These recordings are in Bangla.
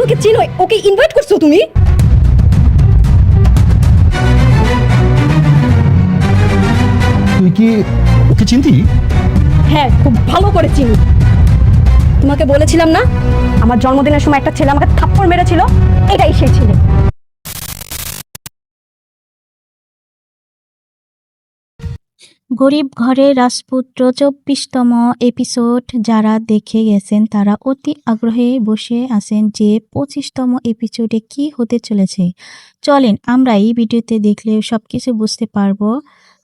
ওকে চিনো? ওকে ইনভাইট করছো তুমি? তুই কি ওকে চিনতি? হ্যাঁ, খুব ভালো করে চিনি। তোমাকে বলেছিলাম না, আমার জন্মদিনের সময় একটা ছেলে আমাকে থাপ্পড় মেরেছিল, এটাই সেই ছেলে। গরিব ঘরের রাজপুত্র ২৪তম এপিসোড যারা দেখে গেছেন তারা অতি আগ্রহে বসে আছেন যে ২৫তম এপিসোডে কি হতে চলেছে। চলেন আমরা এই ভিডিওতে দেখলে সবকিছু বুঝতে পারবো।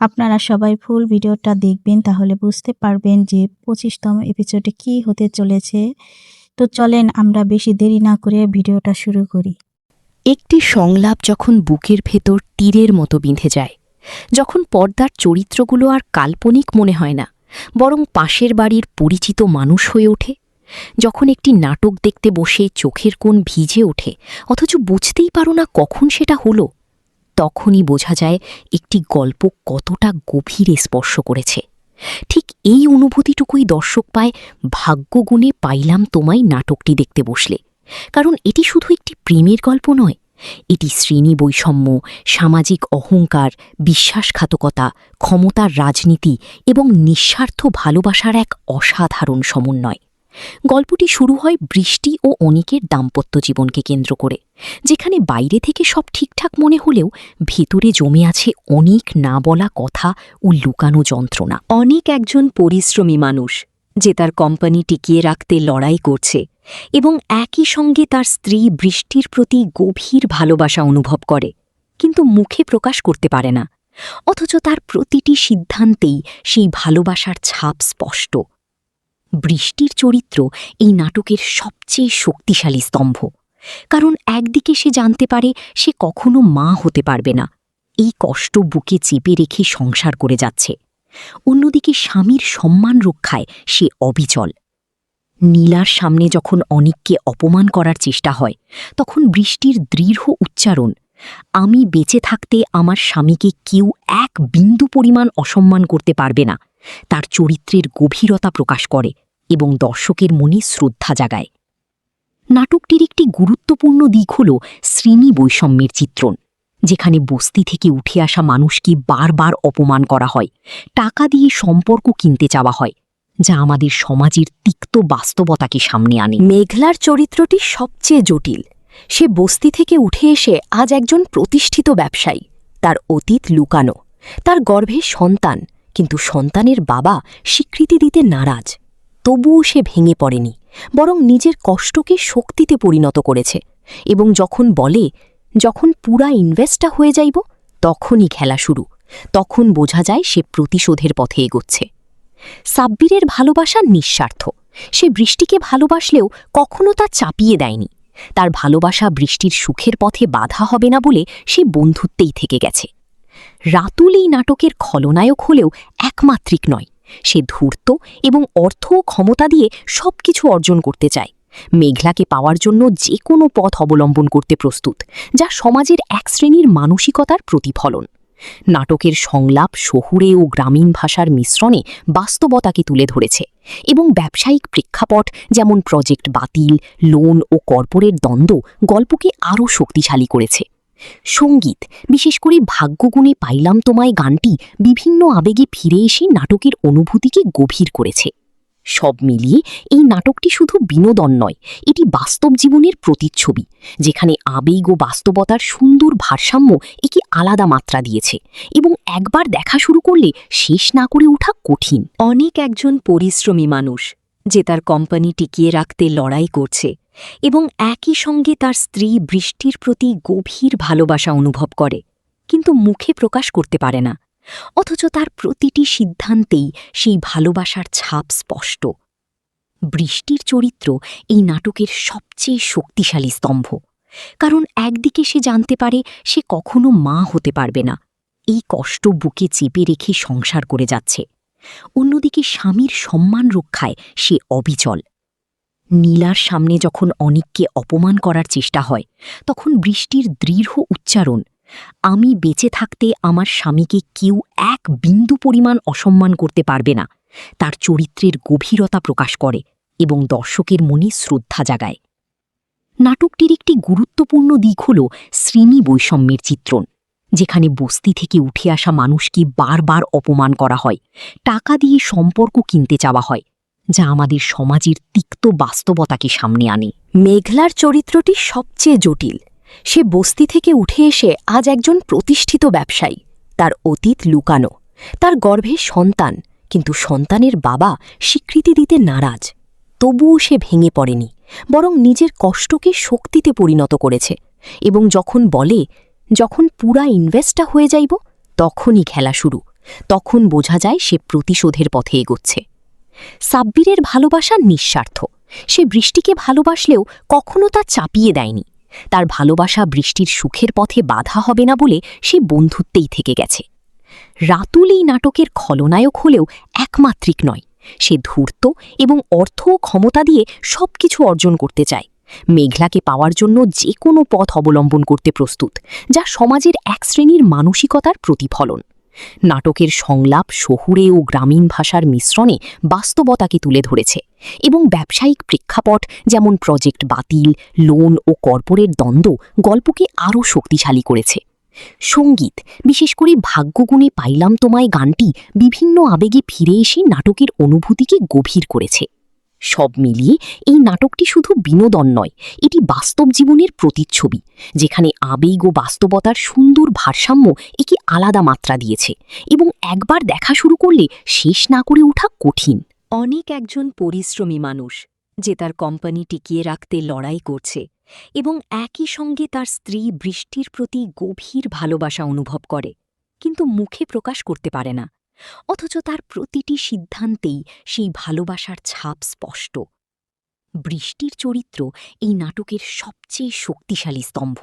আপনারা সবাই ফুল ভিডিওটা দেখবেন, তাহলে বুঝতে পারবেন যে ২৫তম এপিসোডে কি হতে চলেছে। তো চলেন আমরা বেশি দেরি না করে ভিডিওটা শুরু করি। একটি সংলাপ যখন বুকের ভেতর তীরের মতো বিঁধে যায়, যখন পর্দার চরিত্রগুলো আর কাল্পনিক মনে হয় না, বরং পাশের বাড়ির পরিচিত মানুষ হয়ে ওঠে, যখন একটি নাটক দেখতে বসে চোখের কোণ ভিজে ওঠে অথচ বুঝতেই পারো না কখন সেটা হলো, তখনই বোঝা যায় একটি গল্প কতটা গভীরে স্পর্শ করেছে। ঠিক এই অনুভূতিটুকুই দর্শক পায় ভাগ্যগুণে পাইলাম তোমায় নাটকটি দেখতে বসলে। কারণ এটি শুধু একটি প্রেমের গল্প নয়, এটি শ্রেণী বৈষম্য, সামাজিক অহংকার, বিশ্বাসঘাতকতা, ক্ষমতার রাজনীতি এবং নিঃস্বার্থ ভালোবাসার এক অসাধারণ সমন্বয়। গল্পটি শুরু হয় বৃষ্টি ও অনিকের দাম্পত্য জীবনকে কেন্দ্র করে, যেখানে বাইরে থেকে সব ঠিকঠাক মনে হলেও ভেতরে জমে আছে অনেক না বলা কথা ও লুকানো যন্ত্রণা। অনেক একজন পরিশ্রমী মানুষ যে তার কোম্পানি টিকিয়ে রাখতে লড়াই করছে এবং একই সঙ্গে তার স্ত্রী বৃষ্টির প্রতি গভীর ভালোবাসা অনুভব করে, কিন্তু মুখে প্রকাশ করতে পারে না। অথচ তার প্রতিটি সিদ্ধান্তেই সেই ভালোবাসার ছাপ স্পষ্ট। বৃষ্টির চরিত্র এই নাটকের সবচেয়ে শক্তিশালী স্তম্ভ, কারণ একদিকে সে জানতে পারে সে কখনো মা হতে পারবে না, এই কষ্ট বুকে চেপে রেখে সংসার করে যাচ্ছে। অন্যদিকে স্বামীর সম্মান রক্ষায় সে অবিচল। নীলার সামনে যখন অনিককে অপমান করার চেষ্টা হয়, তখন বৃষ্টির দৃঢ় উচ্চারণ, আমি বেঁচে থাকতে আমার স্বামীকে কেউ এক বিন্দু পরিমাণ অসম্মান করতে পারবে না, তার চরিত্রের গভীরতা প্রকাশ করে এবং দর্শকের মনে শ্রদ্ধা জাগায়। নাটকটির একটি গুরুত্বপূর্ণ দিক হল শ্রেণী বৈষম্যের চিত্রণ, যেখানে বস্তি থেকে উঠে আসা মানুষকে বারবার অপমান করা হয়, টাকা দিয়ে সম্পর্ক কিনতে চাওয়া হয়, যা আমাদের সমাজের তিক্ত বাস্তবতাকে সামনে আনে। মেঘলার চরিত্রটি সবচেয়ে জটিল। সে বস্তি থেকে উঠে এসে আজ একজন প্রতিষ্ঠিত ব্যবসায়ী। তার অতীত লুকানো, তার গর্ভে সন্তান, কিন্তু সন্তানের বাবা স্বীকৃতি দিতে নারাজ। তবুও সে ভেঙে পড়েনি, বরং নিজের কষ্টকে শক্তিতে পরিণত করেছে। এবং যখন বলে, যখন পুরা ইনভেস্টটা হয়ে যাইব তখনই খেলা শুরু, তখন বোঝা যায় সে প্রতিশোধের পথে এগোচ্ছে। সাব্বিরের ভালোবাসা নিঃস্বার্থ। সে বৃষ্টিকে ভালোবাসলেও কখনো তা চাপিয়ে দেয়নি। তার ভালোবাসা বৃষ্টির সুখের পথে বাধা হবে না বলে সে বন্ধুত্বেই থেকে গেছে। রাতুল এই নাটকের খলনায়ক হলেও একমাত্রিক নয়। সে ধূর্ত এবং অর্থ ও ক্ষমতা দিয়ে সবকিছু অর্জন করতে চায়। মেঘলাকে পাওয়ার জন্য যে কোনো পথ অবলম্বন করতে প্রস্তুত, যা সমাজের এক শ্রেণীর মানসিকতার প্রতিফলন। নাটকের সংলাপ শহুরে ও গ্রামীণ ভাষার মিশ্রণে বাস্তবতাকে তুলে ধরেছে এবং ব্যবসায়িক প্রেক্ষাপট যেমন প্রজেক্ট বাতিল, লোন ও কর্পোরেট দ্বন্দ্ব গল্পকে আরও শক্তিশালী করেছে। সঙ্গীত, বিশেষ করে ভাগ্যগুণে পাইলাম তোমায় গানটি বিভিন্ন আবেগে ফিরে এসে নাটকের অনুভূতিকে গভীর করেছে। সব মিলিয়ে এই নাটকটি শুধু বিনোদন নয়, এটি বাস্তব জীবনের প্রতিচ্ছবি, যেখানে আবেগ ও বাস্তবতার সুন্দর ভারসাম্য একে আলাদা মাত্রা দিয়েছে এবং একবার দেখা শুরু করলে শেষ না করে ওঠা কঠিন। অনেক একজন পরিশ্রমী মানুষ যে তার কোম্পানি টিকিয়ে রাখতে লড়াই করছে এবং একই সঙ্গে তার স্ত্রী বৃষ্টির প্রতি গভীর ভালোবাসা অনুভব করে, কিন্তু মুখে প্রকাশ করতে পারে না। অথচ তার প্রতিটি সিদ্ধান্তেই সেই ভালোবাসার ছাপ স্পষ্ট। বৃষ্টির চরিত্র এই নাটকের সবচেয়ে শক্তিশালী স্তম্ভ, কারণ একদিকে সে জানতে পারে সে কখনো মা হতে পারবে না, এই কষ্ট বুকে চেপে রেখে সংসার করে যাচ্ছে। অন্যদিকে স্বামীর সম্মান রক্ষায় সে অবিচল। নীলার সামনে যখন অনিককে অপমান করার চেষ্টা হয়, তখন বৃষ্টির দৃঢ় উচ্চারণ, আমি বেঁচে থাকতে আমার স্বামীকে কেউ এক বিন্দু পরিমাণ অসম্মান করতে পারবে না, তার চরিত্রের গভীরতা প্রকাশ করে এবং দর্শকের মনে শ্রদ্ধা জাগায়। নাটকটির একটি গুরুত্বপূর্ণ দিক হল শ্রেণী বৈষম্যের চিত্রণ, যেখানে বস্তি থেকে উঠে আসা মানুষকে বারবার অপমান করা হয়, টাকা দিয়ে সম্পর্ক কিনতে চাওয়া হয়, যা আমাদের সমাজের তিক্ত বাস্তবতাকে সামনে আনে। মেঘলার চরিত্রটি সবচেয়ে জটিল। সে বস্তি থেকে উঠে এসে আজ একজন প্রতিষ্ঠিত ব্যবসায়ী। তার অতীত লুকানো, তার গর্ভে সন্তান, কিন্তু সন্তানের বাবা স্বীকৃতি দিতে নারাজ। তবুও সে ভেঙে পড়েনি, বরং নিজের কষ্টকে শক্তিতে পরিণত করেছে, এবং যখন বলে, যখন পুরা ইনভেস্টটা হয়ে যাইব, তখনই খেলা শুরু। তখন বোঝা যায় সে প্রতিশোধের পথে এগোচ্ছে। সাব্বিরের ভালোবাসা নিঃস্বার্থ। সে বৃষ্টিকে ভালোবাসলেও কখনো তা চাপিয়ে দেয়নি। তার ভালোবাসা বৃষ্টির সুখের পথে বাধা হবে না বলে সে বন্ধুত্বেই থেকে গেছে। রাতুল এই নাটকের খলনায়ক হলেও একমাত্রিক নয়। সে ধূর্ত এবং অর্থ ও ক্ষমতা দিয়ে সবকিছু অর্জন করতে চায়। মেঘলাকে পাওয়ার জন্য যে কোনো পথ অবলম্বন করতে প্রস্তুত, যা সমাজের এক শ্রেণীর মানসিকতার প্রতিফলন। নাটকের সংলাপ শহুরে ও গ্রামীণ ভাষার মিশ্রণে বাস্তবতাকে তুলে ধরেছে, এবং ব্যবসায়িক প্রেক্ষাপট যেমন প্রজেক্ট বাতিল, লোন ও কর্পোরেট দ্বন্দ্ব গল্পকে আরও শক্তিশালী করেছে। সঙ্গীত, বিশেষ করে ভাগ্যগুণে পাইলাম তোমায় গানটি বিভিন্ন আবেগে ফিরে এসে নাটকের অনুভূতিকে গভীর করেছে। সব মিলিয়ে এই নাটকটি শুধু বিনোদন নয়, এটি বাস্তব জীবনের প্রতিচ্ছবি, যেখানে আবেগ ও বাস্তবতার সুন্দর ভারসাম্য একে আলাদা মাত্রা দিয়েছে, এবং একবার দেখা শুরু করলে শেষ না করে ওঠা কঠিন। অনেক একজন পরিশ্রমী মানুষ, যে তার কোম্পানি টিকিয়ে রাখতে লড়াই করছে, এবং একই সঙ্গে তার স্ত্রী বৃষ্টির প্রতি গভীর ভালোবাসা অনুভব করে, কিন্তু মুখে প্রকাশ করতে পারে না। অথচ তার প্রতিটি সিদ্ধান্তেই সেই ভালোবাসার ছাপ স্পষ্ট। বৃষ্টির চরিত্র এই নাটকের সবচেয়ে শক্তিশালী স্তম্ভ,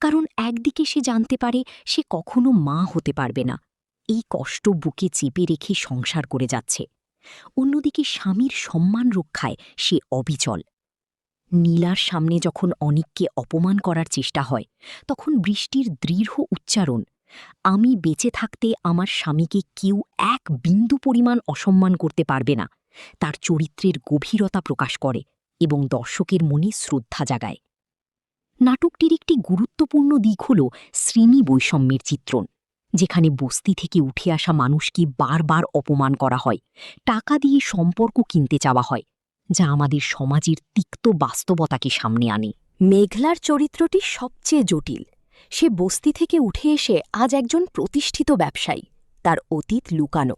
কারণ একদিকে সে জানতে পারে সে কখনো মা হতে পারবে না, এই কষ্ট বুকে চেপে রেখে সংসার করে যাচ্ছে। অন্যদিকে স্বামীর সম্মান রক্ষায় সে অবিচল। নীলার সামনে যখন অনিককে অপমান করার চেষ্টা হয়, তখন বৃষ্টির দৃঢ় উচ্চারণ, আমি বেঁচে থাকতে আমার স্বামীকে কেউ এক বিন্দু পরিমাণ অসম্মান করতে পারবে না, তার চরিত্রের গভীরতা প্রকাশ করে এবং দর্শকের মনে শ্রদ্ধা জাগায়। নাটকটির একটি গুরুত্বপূর্ণ দিক হল শ্রেণী বৈষম্যের চিত্রণ, যেখানে বস্তি থেকে উঠে আসা মানুষকে বারবার অপমান করা হয়, টাকা দিয়ে সম্পর্ক কিনতে চাওয়া হয়, যা আমাদের সমাজের তিক্ত বাস্তবতাকে সামনে আনে। মেঘলার চরিত্রটি সবচেয়ে জটিল। সে বস্তি থেকে উঠে এসে আজ একজন প্রতিষ্ঠিত ব্যবসায়ী। তার অতীত লুকানো,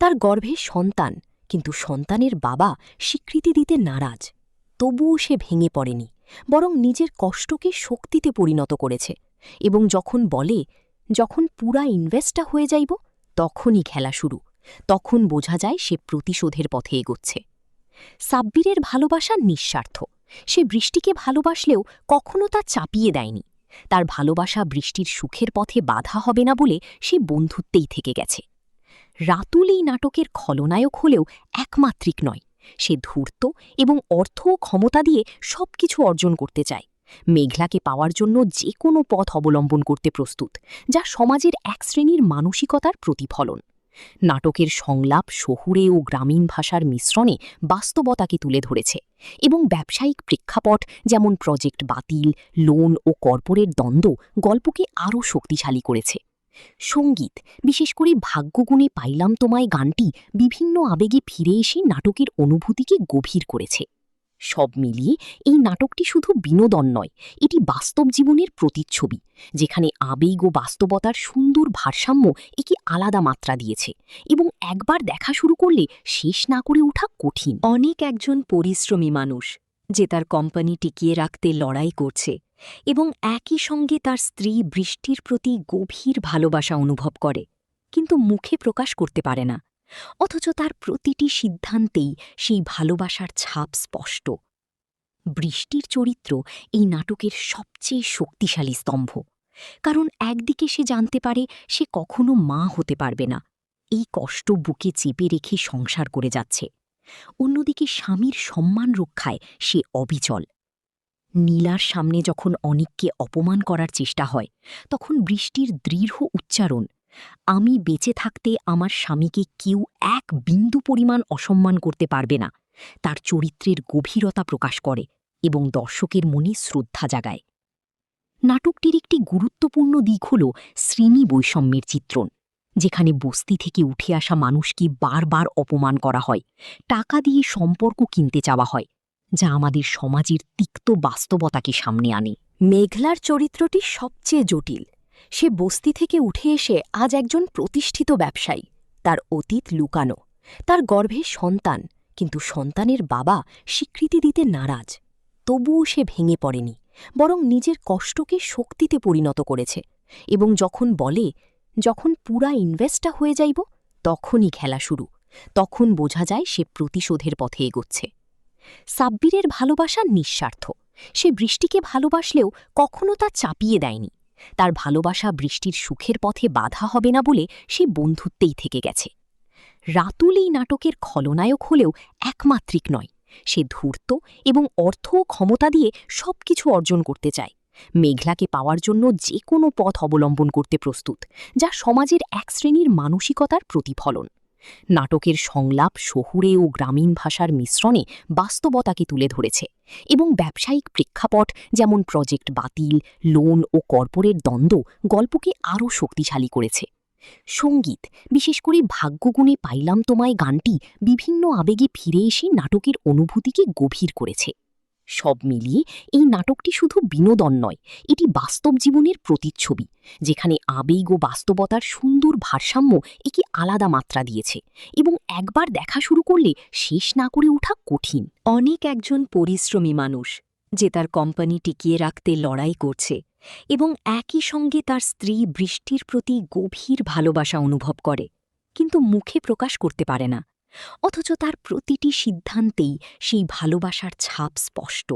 তার গর্ভে সন্তান, কিন্তু সন্তানের বাবা স্বীকৃতি দিতে নারাজ। তবুও সে ভেঙে পড়েনি, বরং নিজের কষ্টকে শক্তিতে পরিণত করেছে, এবং যখন বলে, যখন পুরা ইনভেস্টটা হয়ে যাইব, তখনই খেলা শুরু। তখন বোঝা যায় সে প্রতিশোধের পথে এগোচ্ছে। সাব্বিরের ভালোবাসা নিঃস্বার্থ। সে বৃষ্টিকে ভালোবাসলেও কখনো তা চাপিয়ে দেয়নি। তার ভালোবাসা বৃষ্টির সুখের পথে বাধা হবে না বলে সে বন্ধুত্বেই থেকে গেছে। রাতুল এই নাটকের খলনায়ক হলেও একমাত্রিক নয়। সে ধূর্ত এবং অর্থ ও ক্ষমতা দিয়ে সবকিছু অর্জন করতে চায়। মেঘলাকে পাওয়ার জন্য যে কোনো পথ অবলম্বন করতে প্রস্তুত, যা সমাজের এক শ্রেণীর মানসিকতার প্রতিফলন। নাটকের সংলাপ শহুরে ও গ্রামীণ ভাষার মিশ্রণে বাস্তবতাকে তুলে ধরেছে, এবং ব্যবসায়িক প্রেক্ষাপট যেমন প্রজেক্ট বাতিল, লোন ও কর্পোরেট দ্বন্দ্ব গল্পকে আরও শক্তিশালী করেছে। সঙ্গীত, বিশেষ করে ভাগ্যগুণে পাইলাম তোমায় গানটি বিভিন্ন আবেগে ফিরে এসে নাটকের অনুভূতিকে গভীর করেছে। সব মিলিয়ে এই নাটকটি শুধু বিনোদন নয়, এটি বাস্তব জীবনের প্রতিচ্ছবি, যেখানে আবেগ ও বাস্তবতার সুন্দর ভারসাম্য একে আলাদা মাত্রা দিয়েছে, এবং একবার দেখা শুরু করলে শেষ না করে ওঠা কঠিন। অনেক একজন পরিশ্রমী মানুষ, যে তার কোম্পানি টিকিয়ে রাখতে লড়াই করছে, এবং একই সঙ্গে তার স্ত্রী বৃষ্টির প্রতি গভীর ভালোবাসা অনুভব করে, কিন্তু মুখে প্রকাশ করতে পারে না। অথচ তার প্রতিটি সিদ্ধান্তেই সেই ভালোবাসার ছাপ স্পষ্ট। বৃষ্টির চরিত্র এই নাটকের সবচেয়ে শক্তিশালী স্তম্ভ, কারণ একদিকে সে জানতে পারে সে কখনো মা হতে পারবে না, এই কষ্ট বুকে চেপে রেখে সংসার করে যাচ্ছে। অন্যদিকে স্বামীর সম্মান রক্ষায় সে অবিচল। নীলার সামনে যখন অনিককে অপমান করার চেষ্টা হয়, তখন বৃষ্টির দৃঢ় উচ্চারণ, আমি বেঁচে থাকতে আমার স্বামীকে কেউ এক বিন্দু পরিমাণ অসম্মান করতে পারবে না, তার চরিত্রের গভীরতা প্রকাশ করে এবং দর্শকের মনে শ্রদ্ধা জাগায়। নাটকটির একটি গুরুত্বপূর্ণ দিক হল শ্রেণী বৈষম্যের চিত্রণ, যেখানে বস্তি থেকে উঠে আসা মানুষকে বারবার অপমান করা হয়, টাকা দিয়ে সম্পর্ক কিনতে চাওয়া হয়, যা আমাদের সমাজের তিক্ত বাস্তবতাকে সামনে আনে। মেঘলার চরিত্রটি সবচেয়ে জটিল। সে বস্তি থেকে উঠে এসে আজ একজন প্রতিষ্ঠিত ব্যবসায়ী। তার অতীত লুকানো, তার গর্ভে সন্তান, কিন্তু সন্তানের বাবা স্বীকৃতি দিতে নারাজ। তবুও সে ভেঙে পড়েনি, বরং নিজের কষ্টকে শক্তিতে পরিণত করেছে। এবং যখন বলে, যখন পুরা ইনভেস্টটা হয়ে যাইব, তখনই খেলা শুরু। তখন বোঝা যায় সে প্রতিশোধের পথে এগোচ্ছে। সাব্বিরের ভালোবাসা নিঃস্বার্থ। সে বৃষ্টিকে ভালোবাসলেও কখনো তা চাপিয়ে দেয়নি। তার ভালোবাসা বৃষ্টির সুখের পথে বাধা হবে না বলে সে বন্ধুত্বেই থেকে গেছে। রাতুল এই নাটকের খলনায়ক হলেও একমাত্রিক নয়। সে ধূর্ত এবং অর্থ ও ক্ষমতা দিয়ে সবকিছু অর্জন করতে চায়। মেঘলাকে পাওয়ার জন্য যে কোনো পথ অবলম্বন করতে প্রস্তুত, যা সমাজের এক শ্রেণীর মানসিকতার প্রতিফলন। নাটকের সংলাপ শহুরে ও গ্রামীণ ভাষার মিশ্রণে বাস্তবতাকে তুলে ধরেছে এবং ব্যবসায়িক প্রেক্ষাপট যেমন প্রজেক্ট বাতিল, লোন ও কর্পোরেট দ্বন্দ্ব গল্পকে আরও শক্তিশালী করেছে। সঙ্গীত, বিশেষ করে ভাগ্যগুণে পাইলাম তোমায় গানটি বিভিন্ন আবেগে ফিরে এসে নাটকের অনুভূতিকে গভীর করেছে। সব মিলিয়ে এই নাটকটি শুধু বিনোদন নয়, এটি বাস্তব জীবনের প্রতিচ্ছবি, যেখানে আবেগ ও বাস্তবতার সুন্দর ভারসাম্য একে আলাদা মাত্রা দিয়েছে এবং একবার দেখা শুরু করলে শেষ না করে ওঠা কঠিন। অনেক একজন পরিশ্রমী মানুষ, যে তার কোম্পানি টিকিয়ে রাখতে লড়াই করছে এবং একই সঙ্গে তার স্ত্রী বৃষ্টির প্রতি গভীর ভালোবাসা অনুভব করে, কিন্তু মুখে প্রকাশ করতে পারে না। অথচ তার প্রতিটি সিদ্ধান্তেই সেই ভালোবাসার ছাপ স্পষ্ট।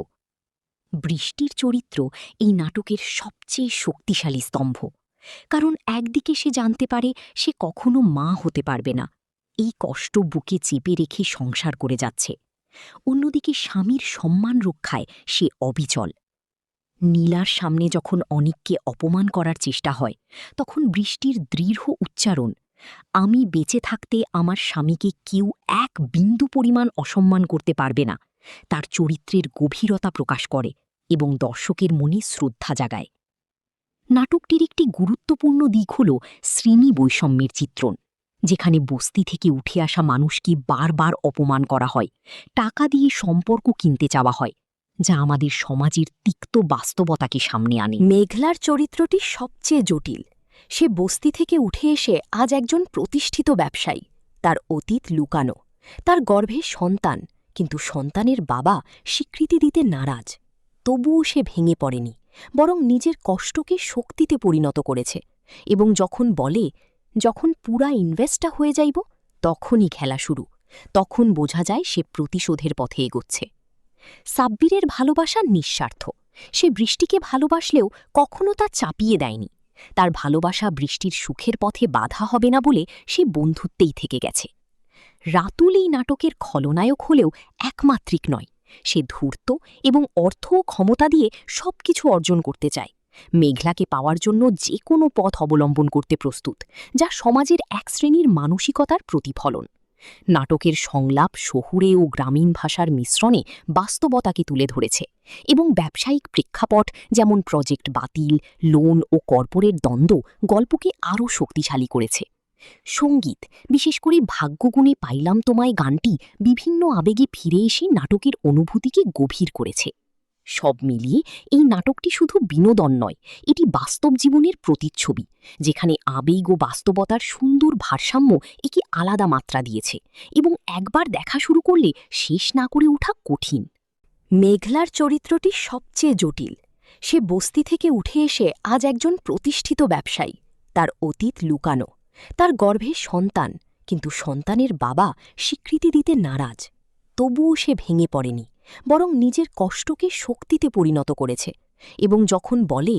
বৃষ্টির চরিত্র এই নাটকের সবচেয়ে শক্তিশালী স্তম্ভ, কারণ একদিকে সে জানতে পারে সে কখনো মা হতে পারবে না, এই কষ্ট বুকে চেপে রেখে সংসার করে যাচ্ছে। অন্যদিকে স্বামীর সম্মান রক্ষায় সে অবিচল। নীলার সামনে যখন অনিককে অপমান করার চেষ্টা হয়, তখন বৃষ্টির দৃঢ় উচ্চারণ, আমি বেঁচে থাকতে আমার স্বামীকে কেউ এক বিন্দু পরিমাণ অসম্মান করতে পারবে না, তার চরিত্রের গভীরতা প্রকাশ করে এবং দর্শকের মনে শ্রদ্ধা জাগায়। নাটকটির একটি গুরুত্বপূর্ণ দিক হল শ্রেণী বৈষম্যের চিত্রণ, যেখানে বস্তি থেকে উঠে আসা মানুষকে বারবার অপমান করা হয়, টাকা দিয়ে সম্পর্ক কিনতে চাওয়া হয়, যা আমাদের সমাজের তিক্ত বাস্তবতাকে সামনে আনে। মেঘলার চরিত্রটি সবচেয়ে জটিল। সে বস্তি থেকে উঠে এসে আজ একজন প্রতিষ্ঠিত ব্যবসায়ী। তার অতীত লুকানো, তার গর্ভে সন্তান, কিন্তু সন্তানের বাবা স্বীকৃতি দিতে নারাজ। তবুও সে ভেঙে পড়েনি, বরং নিজের কষ্টকে শক্তিতে পরিণত করেছে এবং যখন বলে, যখন পুরা ইনভেস্টটা হয়ে যাইব, তখনই খেলা শুরু। তখন বোঝা যায় সে প্রতিশোধের পথে এগোচ্ছে। সাব্বিরের ভালোবাসা নিঃস্বার্থ। সে বৃষ্টিকে ভালোবাসলেও কখনো তা চাপিয়ে দেয়নি। তার ভালোবাসা বৃষ্টির সুখের পথে বাধা হবে না বলে সে বন্ধুত্বেই থেকে গেছে। রাতুল এই নাটকের খলনায়ক হলেও একমাত্রিক নয়। সে ধূর্ত এবং অর্থ ও ক্ষমতা দিয়ে সবকিছু অর্জন করতে চায়। মেঘলাকে পাওয়ার জন্য যে কোনো পথ অবলম্বন করতে প্রস্তুত, যা সমাজের এক শ্রেণীর মানসিকতার প্রতিফলন। নাটকের সংলাপ শহুরে ও গ্রামীণ ভাষার মিশ্রণে বাস্তবতাকে তুলে ধরেছে এবং ব্যবসায়িক প্রেক্ষাপট যেমন প্রজেক্ট বাতিল, লোন ও কর্পোরেট দ্বন্দ্ব গল্পকে আরও শক্তিশালী করেছে। সঙ্গীত, বিশেষ করে ভাগ্যগুণে পাইলাম তোমায় গানটি বিভিন্ন আবেগে ফিরে এসে নাটকের অনুভূতিকে গভীর করেছে। সব মিলিয়ে এই নাটকটি শুধু বিনোদন নয়, এটি বাস্তব জীবনের প্রতিচ্ছবি, যেখানে আবেগ ও বাস্তবতার সুন্দর ভারসাম্য একে আলাদা মাত্রা দিয়েছে এবং একবার দেখা শুরু করলে শেষ না করে ওঠা কঠিন। মেঘলার চরিত্রটি সবচেয়ে জটিল। সে বস্তি থেকে উঠে এসে আজ একজন প্রতিষ্ঠিত ব্যবসায়ী। তার অতীত লুকানো, তার গর্ভে সন্তান, কিন্তু সন্তানের বাবা স্বীকৃতি দিতে নারাজ। তবুও সে ভেঙে পড়েনি, বরং নিজের কষ্টকে শক্তিতে পরিণত করেছে এবং যখন বলে,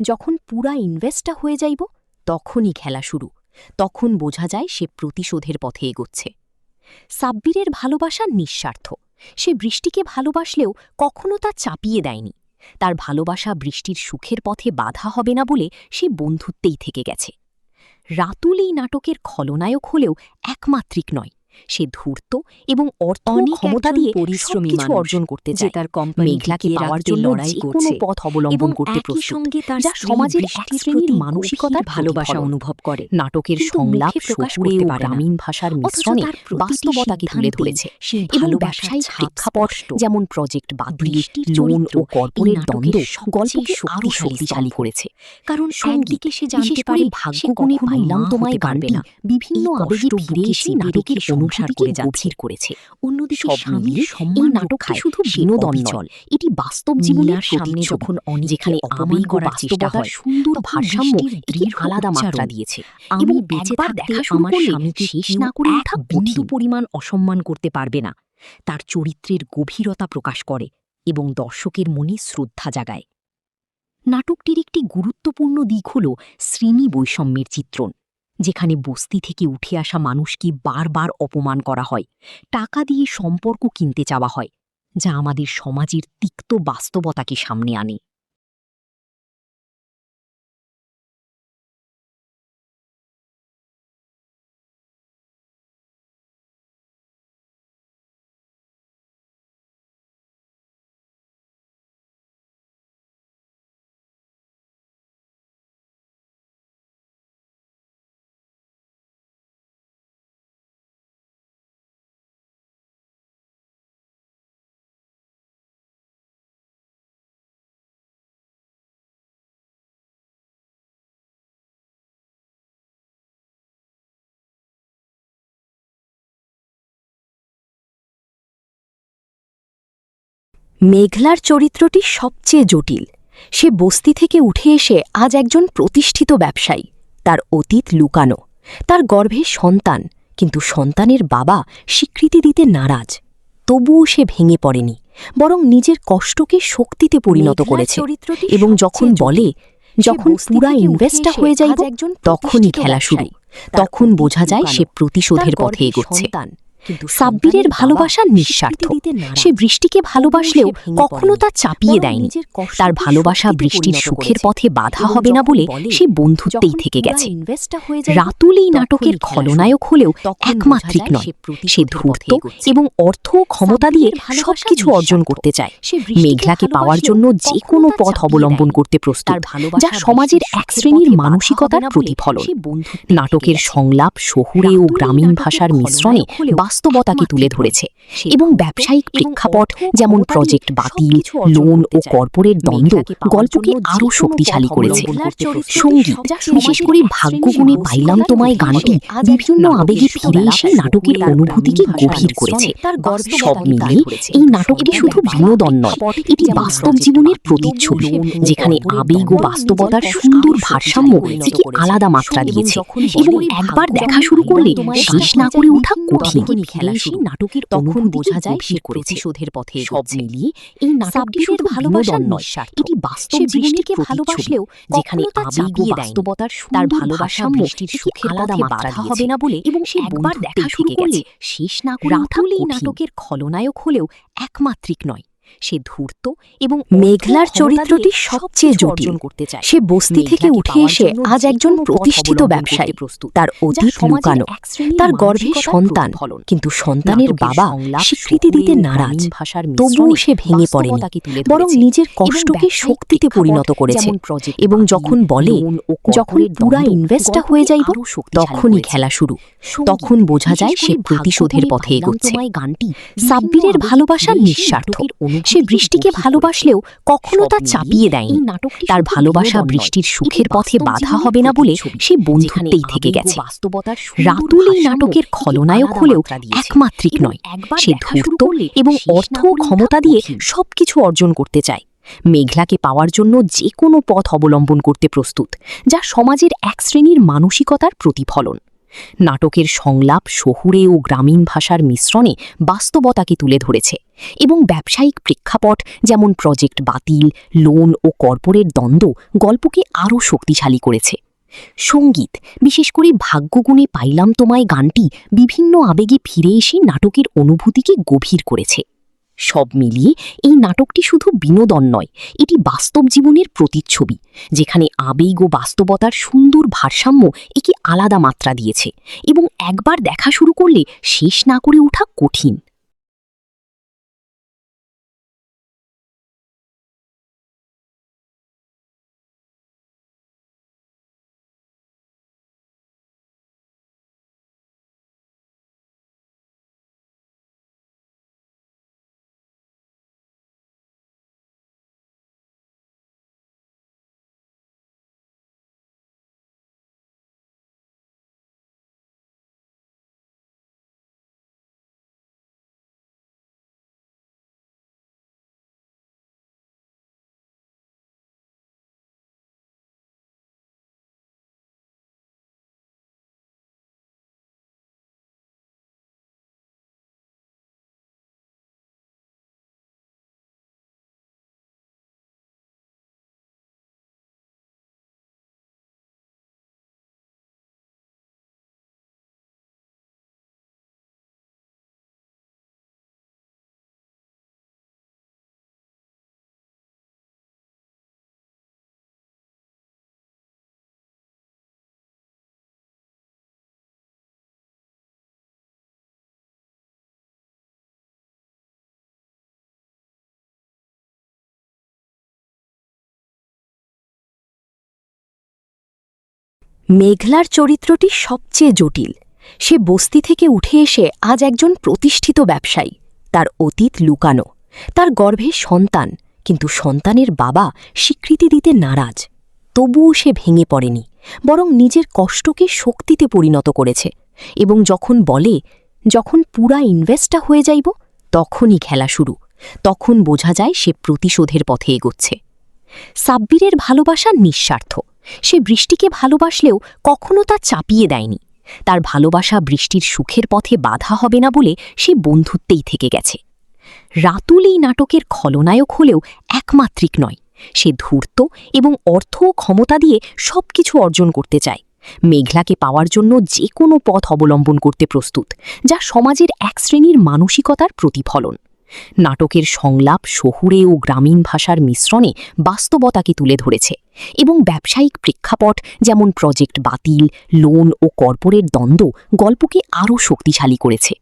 যখন পুরা ইনভেস্টটা হয়ে যাইব, তখনই খেলা শুরু। তখন বোঝা যায় সে প্রতিশোধের পথে এগোচ্ছে। সাব্বিরের ভালোবাসা নিঃস্বার্থ। সে বৃষ্টিকে ভালোবাসলেও কখনো তা চাপিয়ে দেয়নি। তার ভালোবাসা বৃষ্টির সুখের পথে বাধা হবে না বলে সে বন্ধুত্বেই থেকে গেছে। রাতুল এই নাটকের খলনায়ক হলেও একমাত্রিক নয়। সে ধূর্ত এবং অর্থ ও অনেক ক্ষমতা একজন দিয়ে পরিশ্রমী সবকিছু মানুষ অর্জন করতে যে চায়। তার কোম্পানি মেঘলাকে টিকিয়ে পাওয়ার রাখতে জন্য লড়াই যে কোনো করছে পথ অবলম্বন এবং করতে একই প্রস্তুত, সঙ্গে তার যা স্ত্রী সমাজের এক বৃষ্টির শ্রেণীর প্রতি মানসিকতার গভীর ভালোবাসা প্রতিফলন। অনুভব করে, নাটকের কিন্তু সংলাপ মুখে প্রকাশ শহুরে করতে ও পারে না। গ্রামীণ ভাষার অথচ মিশ্রণে তার প্রতিটি বাস্তবতাকে তুলে সিদ্ধান্তেই ধরেছে সেই এবং ভালোবাসার ব্যবসায়িক ছাপ প্রেক্ষাপট স্পষ্ট। যেমন প্রজেক্ট বাতিল, বৃষ্টির লোন চরিত্র ও কর্পোরেট এই নাটকের দ্বন্দ্ব সবচেয়ে গল্পকে আরও শক্তিশালী শক্তিশালী স্তম্ভ। করেছে। কারণ সঙ্গীত, একদিকে সে জানতে বিশেষ করে পারে সে ভাগ্যগুণে কখনো পাইলাম মা তোমায় হতে পারবে গানটি না, বিভিন্ন এই আবেগে কষ্ট ফিরে বুকে এসে চেপে নাটকের রেখে সংসার অনুভূতিকে করে যাচ্ছে। গভীর করেছে। অন্যদিকে সব স্বামীর মিলিয়ে এই সম্মান নাটকটি রক্ষায় শুধু সে বিনোদন নয়, অবিচল। এটি বাস্তব জীবনের নীলার সামনে প্রতিচ্ছবি, যখন অনেককে যেখানে অপমান আবেগ ও করার চেষ্টা বাস্তবতার হয়, সুন্দর তখন ভারসাম্য বৃষ্টির একে দৃঢ় আলাদা মাত্রা উচ্চারণ, দিয়েছে। আমি এবং বেঁচে একবার থাকতে দেখা শুরু আমার করলে স্বামীকে শেষ কেউ না করে এক ওঠা বিন্দু কঠিন পরিমাণ অসম্মান করতে পারবে না। তার চরিত্রের গভীরতা প্রকাশ করে এবং দর্শকের মনে শ্রদ্ধা জাগায়। নাটকটির একটি গুরুত্বপূর্ণ দিক হল শ্রেণী বৈষম্যের চিত্রণ, যেখানে বস্তি থেকে উঠে আসা মানুষকে বারবার অপমান করা হয়, টাকা দিয়ে সম্পর্ক কিনতে চাওয়া হয়, যা আমাদের সমাজের তিক্ত বাস্তবতাকে সামনে আনে। মেঘলার চরিত্রটি সবচেয়ে জটিল। সে বস্তি থেকে উঠে এসে আজ একজন প্রতিষ্ঠিত ব্যবসায়ী। তার অতীত লুকানো, তার গর্ভে সন্তান, কিন্তু সন্তানের বাবা স্বীকৃতি দিতে নারাজ। তবুও সে ভেঙে পড়েনি, বরং নিজের কষ্টকে শক্তিতে পরিণত করেছে। এবং যখন বলে, যখন পুরা ইনভেস্টটা হয়ে যাইব, তখনই খেলা শুরু। তখন বোঝা যায় সে প্রতিশোধের পথে এগোচ্ছে। সাব্বিরের ভালোবাসা নিঃস্বার্থ। সে বৃষ্টিকে ভালোবাসলেও কখনো তা চাপিয়ে দেয়নি। তার ভালোবাসা বৃষ্টির সুখের পথে বাধা হবে না বলে সে বন্ধুত্বেই থেকে গেছে। রাতুল এই নাটকের খলনায়ক হলেও একমাত্রিক নয়। সে ধূর্ত এবং অর্থ ও ক্ষমতা দিয়ে সবকিছু অর্জন করতে চায়। মেঘলাকে পাওয়ার জন্য যে কোনো পথ অবলম্বন করতে প্রস্তুত, যা সমাজের এক শ্রেণীর মানসিকতার প্রতিফলন। নাটকের সংলাপ শহুরে ও গ্রামীণ ভাষার মিশ্রণে বাস্তবতাকে তুলে ধরেছে এবং ব্যবসায়িক প্রেক্ষাপট যেমন প্রজেক্ট বাতিল, লোন ও কর্পোরেট দ্বন্দ্ব গল্পকে আরও শক্তিশালী করেছে। সঙ্গীত, বিশেষ করে ভাগ্যগুণে পাইলাম তোমায় গানটি বিভিন্ন আবেগে ফিরে এসে নাটকের অনুভূতিকে গভীর করেছে। সব মিলিয়ে এই নাটকটি শুধু বিনোদন নয়, এটি বাস্তব জীবনের প্রতিচ্ছবি, যেখানে আবেগ ও বাস্তবতার সুন্দর ভারসাম্য একে আলাদা মাত্রা দিয়েছে। এবং একবার দেখা শুরু করলে শেষ না করে ওঠা কঠিন। নাটকের তখন বোঝা যায় সে প্রতিশোধের পথে। সব মিলিয়ে এই নাটকটি শুধু ভালোবাসার নয়, এটি বাস্তব জীবনকে ভালোবাসলেও যেখানে আবেগ ও বাস্তবতার তার ভালোবাসা বৃষ্টির সুখের আলাদা মাত্রা হবে না বলে এবং সে একবার দেখা শুরু করলে শেষ না করে ওঠা এই নাটকের খলনায়ক হলেও একমাত্রিক নয়। সে ধূর্ত এবং মেঘলার চরিত্রটি সবচেয়ে জটিল। সে বস্তি থেকে উঠে এসে আজ একজন প্রতিষ্ঠিত ব্যবসায়ী। তার অতীত লুকানো, তার গর্ভে সন্তান, কিন্তু সন্তানের বাবা স্বীকৃতি দিতে নারাজ। তবুও সে ভেঙে পড়েনি, বরং নিজের কষ্টকে শক্তিতে পরিণত করেছে। এবং যখন বলে, যখন পুরা ইনভেস্টটা হয়ে যাইব, তখনই খেলা শুরু। তখন বোঝা যায় সে প্রতিশোধের পথে এগোচ্ছে। সাব্বিরের ভালোবাসা নিঃস্বার্থ। সে বৃষ্টিকে ভালোবাসলেও কখনো তা চাপিয়ে দেয়নি। তার ভালোবাসা বৃষ্টির সুখের পথে বাধা হবে না বলে সে বন্ধুত্বেই থেকে গেছে। রাতুল এই নাটকের খলনায়ক হলেও একমাত্রিক নয়। সে ধূর্ত এবং অর্থ ও ক্ষমতা দিয়ে সবকিছু অর্জন করতে চায়। মেঘলাকে পাওয়ার জন্য যে কোনো পথ অবলম্বন করতে প্রস্তুত, যা সমাজের এক শ্রেণীর মানসিকতার প্রতিফলন। নাটকের সংলাপ শহুরে ও গ্রামীণ ভাষার মিশ্রণে বাস্তবতাকে তুলে ধরেছে এবং ব্যবসায়িক প্রেক্ষাপট যেমন প্রজেক্ট বাতিল, লোন ও কর্পোরেট দ্বন্দ্ব গল্পকে আরও শক্তিশালী করেছে। সঙ্গীত, বিশেষ করে ভাগ্যগুণে পাইলাম তোমায় গানটি বিভিন্ন আবেগে ফিরে এসে নাটকের অনুভূতিকে গভীর করেছে। সব মিলিয়ে এই নাটকটি শুধু বিনোদন নয়, এটি বাস্তব জীবনের প্রতিচ্ছবি, যেখানে আবেগ ও বাস্তবতার সুন্দর ভারসাম্য একে আলাদা মাত্রা দিয়েছে এবং একবার দেখা শুরু করলে শেষ না করে ওঠা কঠিন। মেঘলার চরিত্রটি সবচেয়ে জটিল। সে বস্তি থেকে উঠে এসে আজ একজন প্রতিষ্ঠিত ব্যবসায়ী। তার অতীত লুকানো, তার গর্ভে সন্তান, কিন্তু সন্তানের বাবা স্বীকৃতি দিতে নারাজ। তবুও সে ভেঙে পড়েনি, বরং নিজের কষ্টকে শক্তিতে পরিণত করেছে। এবং যখন বলে, যখন পুরা ইনভেস্টটা হয়ে যাইব, তখনই খেলা শুরু। তখন বোঝা যায় সে প্রতিশোধের পথে এগোচ্ছে। সাব্বিরের ভালোবাসা নিঃস্বার্থ। সে বৃষ্টিকে ভালোবাসলেও কখনো তা চাপিয়ে দেয়নি। তার ভালোবাসা বৃষ্টির সুখের পথে বাধা হবে না বলে সে বন্ধুত্বেই থেকে গেছে। রাতুল এই নাটকের খলনায়ক হলেও একমাত্রিক নয়। সে ধূর্ত এবং অর্থ ও ক্ষমতা দিয়ে সবকিছু অর্জন করতে চায়। মেঘলাকে পাওয়ার জন্য যে কোনো পথ অবলম্বন করতে প্রস্তুত, যা সমাজের এক শ্রেণীর মানসিকতার প্রতিফলন। নাটকের সংলাপ শহুরে ও গ্রামীণ ভাষার মিশ্রণে বাস্তবতাকে তুলে ধরেছে এবং ব্যবসায়িক প্রেক্ষাপট যেমন প্রজেক্ট বাতিল, লোন ও কর্পোরেট দ্বন্দ্ব গল্পকে আরও শক্তিশালী করেছে।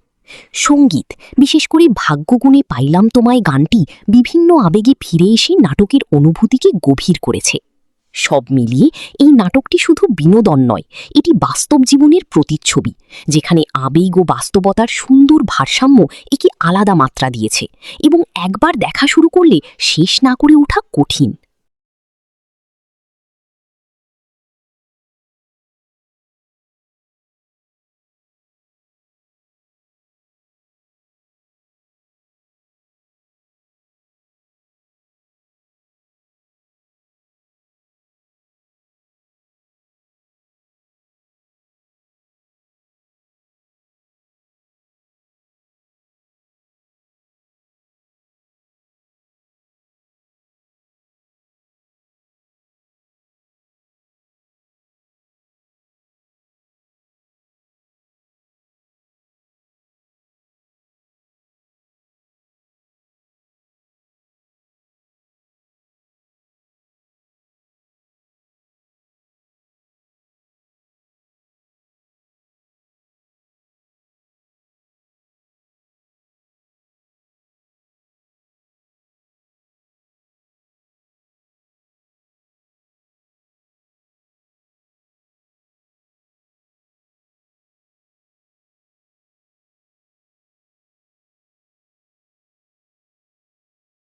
সঙ্গীত, বিশেষ করে ভাগ্যগুণে পাইলাম তোমায় গানটি বিভিন্ন আবেগে ফিরে এসে নাটকের অনুভূতিকে গভীর করেছে। সব মিলিয়ে এই নাটকটি শুধু বিনোদন নয়, এটি বাস্তব জীবনের প্রতিচ্ছবি, যেখানে আবেগ ও বাস্তবতার সুন্দর ভারসাম্য একে আলাদা মাত্রা দিয়েছে এবং একবার দেখা শুরু করলে শেষ না করে ওঠা কঠিন।